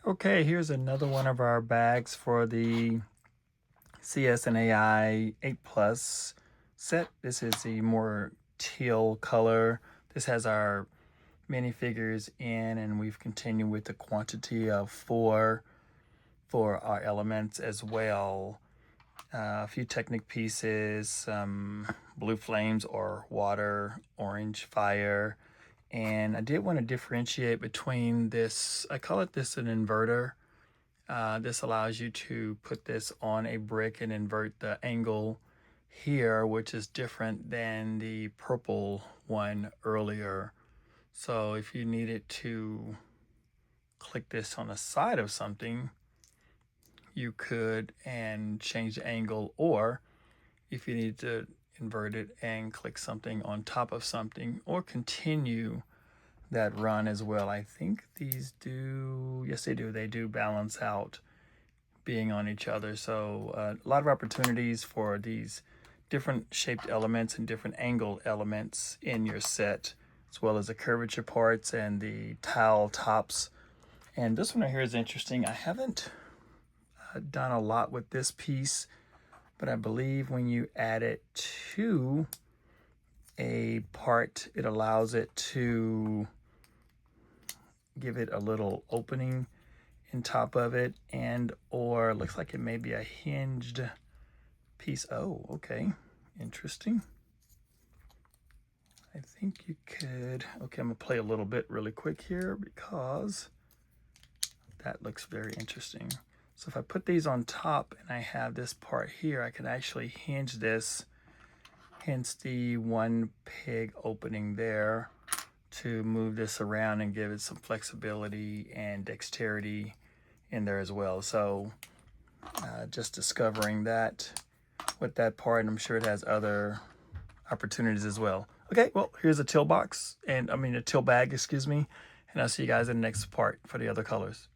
Okay, here's another one of our bags for the CS and AI 8 Plus set. This is the more teal color. This has our minifigures in, and we've continued with the quantity of 4 for our elements as well. A few Technic pieces, some blue flames or water, orange fire. And I did want to differentiate between this, I call it this an inverter. This allows you to put this on a brick and invert the angle here, which is different than the purple one earlier. So if you needed to click this on the side of something, you could and change the angle, or if you need to invert it and click something on top of something or continue that run as well. I think these do, yes they do balance out being on each other. So a lot of opportunities for these different shaped elements and different angled elements in your set, as well as the curvature parts and the tile tops. And this one right here is interesting. I haven't done a lot with this piece, but I believe when you add it to a part, it allows it to give it a little opening in top of it, and or looks like it may be a hinged piece. Oh, okay, interesting. I think you could, okay, I'm gonna play a little bit really quick here because that looks very interesting. So if I put these on top and I have this part here, I can actually hinge this, hence the one peg opening there, to move this around and give it some flexibility and dexterity in there as well. So just discovering that with that part, and I'm sure it has other opportunities as well. Okay, well, here's a Teal box, and I mean a Teal bag, excuse me, and I'll see you guys in the next part for the other colors.